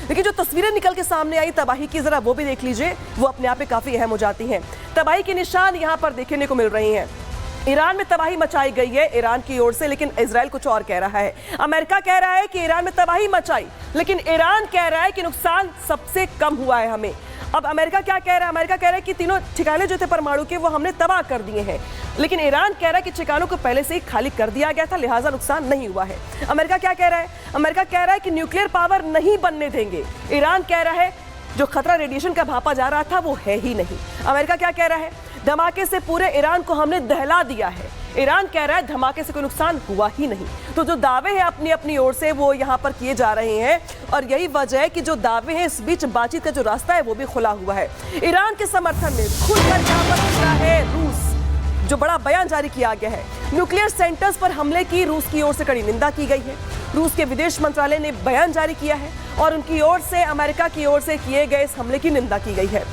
लेकिन जो तस्वीरें निकल के सामने आई तबाही की, जरा वो भी देख लीजिए, वो अपने आप में काफी अहम हो जाती हैं। तबाही के निशान यहाँ पर देखने को मिल रहे हैं। ईरान में तबाही मचाई गई है ईरान की ओर से, लेकिन इजराइल कुछ और कह रहा है। अमेरिका कह रहा है कि ईरान में तबाही मचाई, लेकिन ईरान कह रहा है कि नुकसान सबसे कम हुआ है हमें। अब अमेरिका क्या कह रहा है? अमेरिका कह रहा है कि तीनों ठिकाने जो थे परमाणु के वो हमने तबाह कर दिए हैं, लेकिन ईरान कह रहा है कि ठिकानों को पहले से ही खाली कर दिया गया था, लिहाजा नुकसान नहीं हुआ है। अमेरिका क्या कह रहा है? अमेरिका कह रहा है कि न्यूक्लियर पावर नहीं बनने देंगे। ईरान कह रहा है जो खतरा रेडिएशन का भापा जा रहा था वो है ही नहीं। अमेरिका क्या कह रहा है? धमाके से पूरे ईरान को हमने दहला दिया है। ईरान कह रहा है धमाके से कोई नुकसान हुआ ही नहीं। तो जो दावे हैं अपनी अपनी ओर से वो यहाँ पर किए जा रहे हैं, और यही वजह है कि जो दावे हैं इस बीच बातचीत का जो रास्ता है वो भी खुला हुआ है। ईरान के समर्थन में खुलकर यहाँ पर खुला है रूस, जो बड़ा बयान जारी किया गया है। न्यूक्लियर सेंटर्स पर हमले की रूस की ओर से कड़ी निंदा की गई है। रूस के विदेश मंत्रालय ने बयान जारी किया है और उनकी ओर से अमेरिका की ओर से किए गए इस हमले की निंदा की गई है।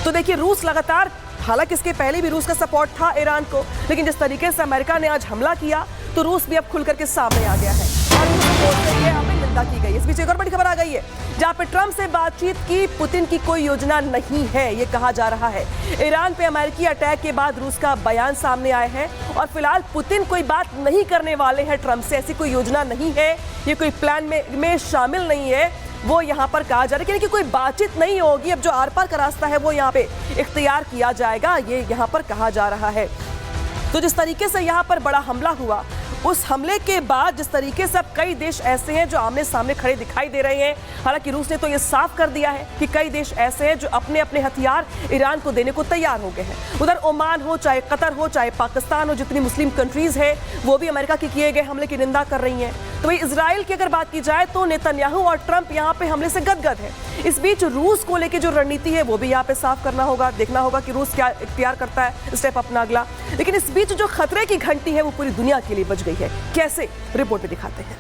तो देखिए, रूस लगातार, हालांकि इसके पहले भी रूस का सपोर्ट था ईरान को, लेकिन जिस तरीके से अमेरिका ने आज हमला किया तो रूस भी अब खुलकर के सामने आ गया है और रूस की ओर से ये हमें निंदा की गई। इस बीच एक और बड़ी खबर आ गई है, जहां पे ट्रंप से बातचीत की पुतिन की कोई योजना नहीं है, ये कहा जा रहा है। ईरान पे अमेरिकी अटैक के बाद रूस का बयान सामने आया है और फिलहाल पुतिन कोई बात नहीं करने वाले हैं ट्रंप से। ऐसी कोई योजना नहीं है, ये कोई प्लान में शामिल नहीं है, वो यहाँ पर कहा जा रहा है कि कोई बातचीत नहीं होगी। अब जो आर पार का रास्ता है वो यहाँ पे इख्तियार किया जाएगा, ये यहाँ पर कहा जा रहा है। तो जिस तरीके से यहाँ पर बड़ा हमला हुआ, उस हमले के बाद जिस तरीके से अब कई देश ऐसे हैं जो आमने सामने खड़े दिखाई दे रहे हैं। हालांकि रूस ने तो ये साफ कर दिया है कि कई देश ऐसे हैं जो अपने अपने हथियार ईरान को देने को तैयार हो गए हैं। उधर ओमान हो, चाहे कतर हो, चाहे पाकिस्तान हो, जितनी मुस्लिम कंट्रीज है वो भी अमेरिका के किए गए हमले की निंदा कर रही हैं। तो वही इजराइल की अगर बात की जाए तो नेतन्याहू और ट्रंप यहाँ पे हमले से गदगद है। इस बीच रूस को लेकर जो रणनीति है वो भी यहाँ पे साफ करना होगा, देखना होगा कि रूस क्या इख्तियार करता है स्टेप अपना अगला। लेकिन इस बीच जो खतरे की घंटी है वो पूरी दुनिया के लिए बज गई है। कैसे, रिपोर्ट में दिखाते हैं।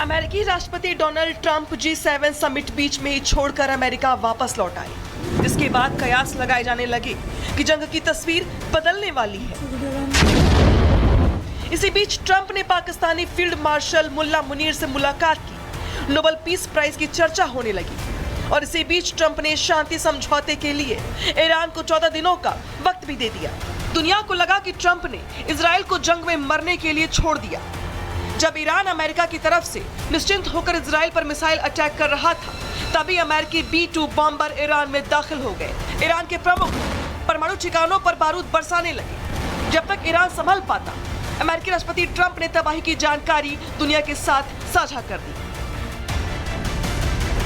अमेरिकी राष्ट्रपति डोनाल्ड ट्रंप G7 समिट बीच में ही छोड़कर अमेरिका वापस लौट आए, जिसके बाद कयास लगाए जाने लगे कि जंग की तस्वीर बदलने वाली है। इसी बीच ट्रंप ने पाकिस्तानी फील्ड मार्शल मुल्ला मुनीर से मुलाकात की। नोबेल पीस प्राइज की चर्चा होने लगी और इसी बीच ट्रंप ने शांति समझौते के लिए ईरान को 14 दिनों का वक्त भी दे दिया। दुनिया को लगा कि ट्रंप ने इजराइल को जंग में मरने के लिए छोड़ दिया। जब ईरान अमेरिका की तरफ से निश्चिंत होकर इजराइल पर मिसाइल अटैक कर रहा था, तभी अमेरिकी B-2 बॉम्बर ईरान में दाखिल हो गए। ईरान के प्रमुख परमाणु ठिकानों पर बारूद बरसाने लगे। जब तक ईरान संभल पाता, अमेरिकी राष्ट्रपति ट्रंप ने तबाही की जानकारी दुनिया के साथ साझा कर दी।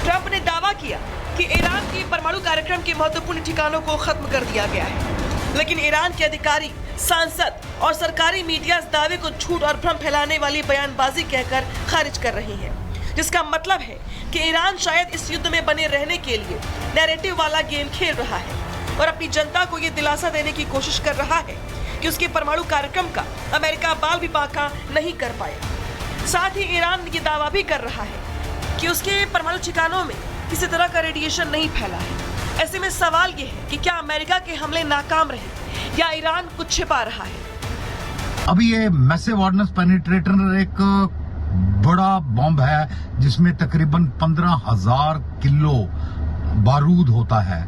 ट्रंप ने दावा किया कि ईरान के परमाणु कार्यक्रम के महत्वपूर्ण ठिकानों को खत्म कर दिया गया है, लेकिन ईरान के अधिकारी, सांसद और सरकारी मीडिया इस दावे को झूठ और भ्रम फैलाने वाली बयानबाजी कहकर खारिज कर रही है, जिसका मतलब है कि ईरान शायद इस युद्ध में बने रहने के लिए नैरेटिव वाला गेम खेल रहा है और अपनी जनता को ये दिलासा देने की कोशिश कर रहा है कि उसके परमाणु कार्यक्रम का अमेरिका बाल भी बाका नहीं कर पाया। साथ ही ईरान ये दावा भी कर रहा है कि उसके परमाणु ठिकानों में किसी तरह का रेडिएशन नहीं फैला है। ऐसे में सवाल ये है कि क्या अमेरिका के हमले नाकाम रहे या ईरान कुछ छिपा रहा है। अभी ये मैसिव ऑर्डिनेंस पेनिट्रेटर एक बड़ा बॉम्ब है जिसमें तकरीबन 15,000 किलो बारूद होता है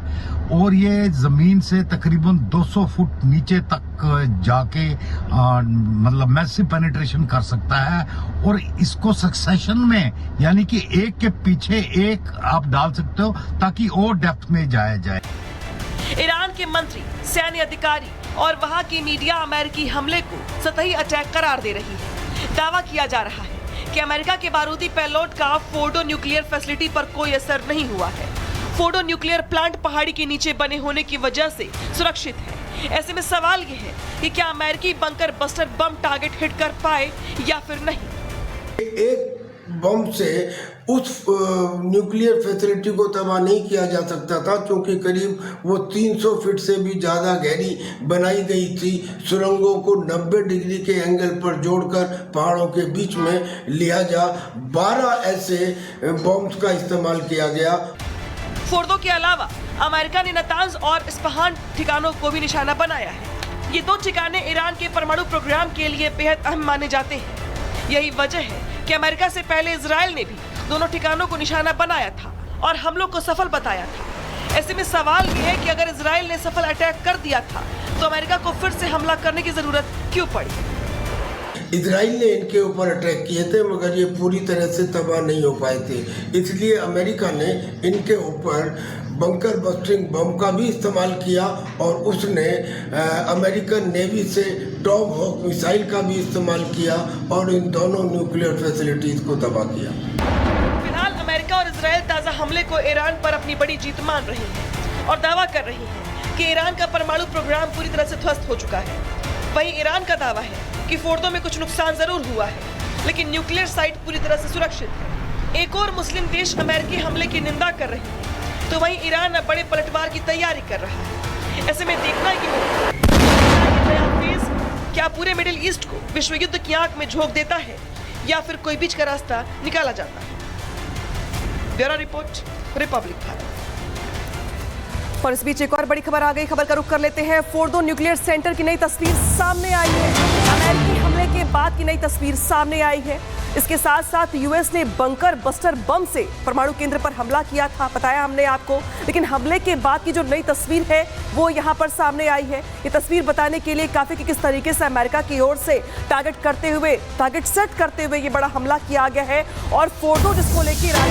और ये जमीन से तकरीबन 200 फुट नीचे तक जाके मतलब मैसिव पेनिट्रेशन कर सकता है और इसको सक्सेशन में यानी कि एक के पीछे एक आप डाल सकते हो ताकि और डेप्थ में जाया जाए। ईरान के मंत्री, सैन्य अधिकारी और वहां की मीडिया अमेरिकी हमले को सतही अटैक करार दे रही है। दावा किया जा रहा है कि अमेरिका के बारूदी पेलोड का फोर्डो न्यूक्लियर फैसिलिटी पर कोई असर नहीं हुआ है। फोर्डो न्यूक्लियर प्लांट पहाड़ी के नीचे बने होने की वजह से सुरक्षित है। ऐसे में सवाल ये है कि क्या अमेरिकी bunker buster bomb target hit कर पाए या फिर नहीं। एक बम से उस न्यूक्लियर फैसिलिटी को तबाह नहीं किया जा सकता था, क्योंकि करीब वो 300 फीट से भी ज़्यादा गहरी बनाई गई थी। सुरंगों को 90 डिग्री के एंगल पर जोड़कर पहाड़ों के बीच में लिहाजा 12 ऐसे बम्स का इस्तेमाल किया गया। फोर्दो के अलावा अमेरिका ने नतांज और इस्फहान ठिकानों को भी निशाना बनाया है। ये दो ठिकाने ईरान के परमाणु प्रोग्राम के लिए बेहद अहम माने जाते हैं। यही वजह है कि अमेरिका से पहले इजराइल ने भी दोनों ठिकानों को निशाना बनाया था और हमलों को सफल बताया था। ऐसे में सवाल ये है कि अगर इजराइल ने सफल अटैक कर दिया था तो अमेरिका को फिर से हमला करने की जरूरत क्यों पड़ी? इजराइल ने इनके ऊपर अटैक किए थे, मगर ये पूरी तरह से तबाह नहीं हो पाए थे। इसलिए अमेरिका ने इनके ऊपर बंकर बस्टिंग बम का भी इस्तेमाल किया और उसने अमेरिकन नेवी से टॉम हॉक मिसाइल का भी इस्तेमाल किया और इन दोनों न्यूक्लियर फैसिलिटीज को तबाह किया। फिलहाल अमेरिका और इजराइल ताज़ा हमले को ईरान पर अपनी बड़ी जीत मान रही है और दावा कर रही है कि ईरान का परमाणु प्रोग्राम पूरी तरह से ध्वस्त हो चुका है। वहीं ईरान का दावा है कि फोर्दो में कुछ नुकसान जरूर हुआ है, लेकिन न्यूक्लियर साइट पूरी तरह से सुरक्षित है। एक और मुस्लिम देश अमेरिकी हमले की निंदा कर रही है, तो वहीं ईरान अब बड़े पलटवार की तैयारी कर रहा है। ऐसे में देखना है कि ये नया फेज क्या पूरे मिडिल ईस्ट को विश्व युद्ध की आंख में झोंक देता है या फिर कोई बीच का रास्ता निकाला जाता है। Bureau report, Republic Bharat. और इस बीच एक और बड़ी खबर आ गई। खबर का रुख कर लेते हैं। फोर्दो न्यूक्लियर सेंटर की नई तस्वीर सामने आई है। अमेरिकी हमले के बाद की नई तस्वीर सामने आई है। इसके साथ साथ यूएस ने बंकर बस्टर बम से परमाणु केंद्र पर हमला किया था, बताया हमने आपको। लेकिन हमले के बाद की जो नई तस्वीर है वो यहाँ पर सामने आई है। ये तस्वीर बताने के लिए काफी कि किस तरीके से अमेरिका की ओर से टारगेट सेट करते हुए ये बड़ा हमला किया गया है और फोर्दो जिसको लेकर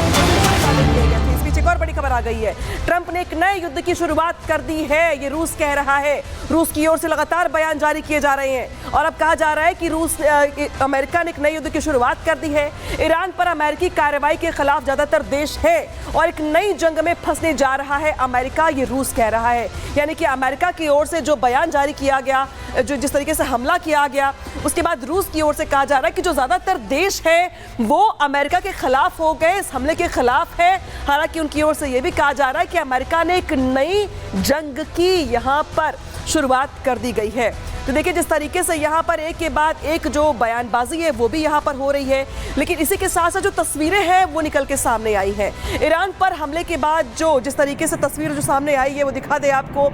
एक और बड़ी खबर आ गई है। ट्रंप ने एक नए युद्ध की शुरुआत कर दी है, ये रूस कह रहा है। रूस की ओर से लगातार बयान जारी किए जा रहे हैं और अब कहा जा रहा है कि अमेरिका ने एक नए युद्ध की शुरुआत कर दी है। ईरान पर अमेरिकी कार्रवाई के खिलाफ ज्यादातर देश है और एक नई जंग में फंसने जा रहा है अमेरिका, ये रूस कह रहा है। यानी कि अमेरिका की ओर से जो बयान जारी किया गया, जो जिस तरीके से हमला किया गया, उसके बाद रूस की ओर से कहा जा रहा है कि जो ज्यादातर देश है वो अमेरिका के खिलाफ हो गए, इस हमले के खिलाफ है। हालांकि उनकी ओर से यह भी कहा जा रहा है कि अमेरिका ने एक नई जंग की यहां पर शुरुआत कर दी गई है। तो देखिए जिस तरीके से यहाँ पर एक के बाद एक जो बयानबाजी है वो भी यहाँ पर हो रही है, लेकिन इसी के साथ साथ जो तस्वीरें हैं वो निकल के सामने आई हैं। ईरान पर हमले के बाद जो जिस तरीके से तस्वीर जो सामने आई है वो दिखा दे आपको।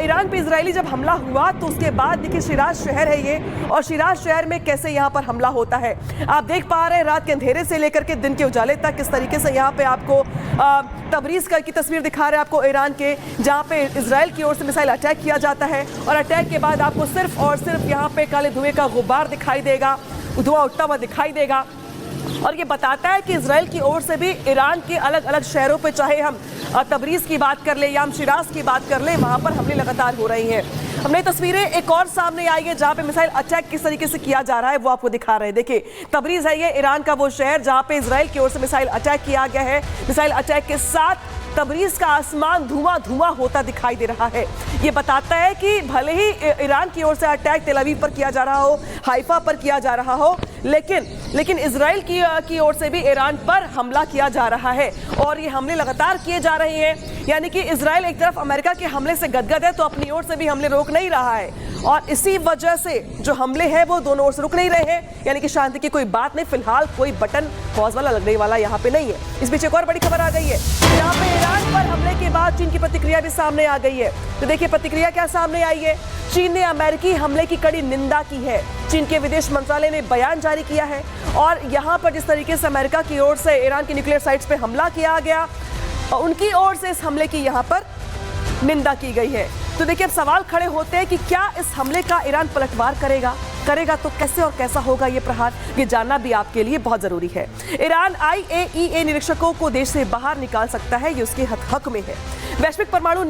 ईरान पे इजरायली जब हमला हुआ तो उसके बाद देखिए शिराज शहर है ये, और शिराज शहर में कैसे यहाँ पर हमला होता है आप देख पा रहे हैं। रात के अंधेरे से लेकर के दिन के उजाले तक किस तरीके से यहाँ पे आपको तबरीज की तस्वीर दिखा रहे हैं आपको ईरान के, जहाँ पे इजराइल की ओर से मिसाइल अटैक किया जाता है और अटैक के बाद आपको सिर्फ और सिर्फ यहाँ पे काले धुएं का गुब्बार दिखाई देगा, धुआं उठता हुआ दिखाई देगा। और ये बताता है कि इजराइल की ओर से भी ईरान के अलग अलग शहरों पे, चाहे हम तबरीज की बात कर ले या हम शिराज की बात कर ले, वहाँ पर हमले लगातार हो रही हैं। हमने तस्वीरें एक और सामने आई है जहाँ पे मिसाइल अटैक किस तरीके से किया जा रहा है वो आपको दिखा रहे हैं। देखिए तबरीज है ये ईरान का वो शहर जहाँ पे इजराइल की ओर से मिसाइल अटैक किया गया है। मिसाइल अटैक के साथ तबरीज का आसमान धुआं धुआं होता दिखाई दे रहा है। ये बताता है कि भले ही ईरान की ओर से अटैक तेल अवीव पर किया जा रहा हो, हाइफा पर किया जा रहा हो, लेकिन इजराइल की ओर से भी ईरान पर हमला किया जा रहा है और ये हमले लगातार किए जा रहे हैं। यानी कि इजराइल एक तरफ अमेरिका के हमले से गदगद है तो अपनी ओर से भी हमले रोक नहीं रहा है और इसी वजह से जो हमले हैं वो दोनों ओर से रुक नहीं रहे हैं। यानी कि शांति की कोई बात नहीं, फिलहाल कोई बटन पॉज वाला लगने वाला यहाँ पे नहीं है। इस बीच एक और बड़ी खबर आ गई है, यहाँ पे ईरान पर हमले के बाद चीन की प्रतिक्रिया भी सामने आ गई है। तो देखिए प्रतिक्रिया क्या सामने आई है। चीन ने अमेरिकी हमले की कड़ी निंदा की है। चीन के विदेश मंत्रालय ने बयान जारी किया है और यहाँ पर जिस तरीके से अमेरिका की ओर से ईरान की न्यूक्लियर साइट्स पे हमला किया गया, उनकी ओर से इस हमले की यहाँ पर निंदा की गई है। तो देखिए अब सवाल खड़े होते हैं कि क्या इस हमले का ईरान पलटवार करेगा तो कैसे और कैसा होगा ये प्रहार, ये जानना भी आपके लिए बहुत जरूरी है। ईरान IAEA निरीक्षकों को देश से बाहर निकाल सकता है, ये उसके हक में है। वैश्विक परमाणु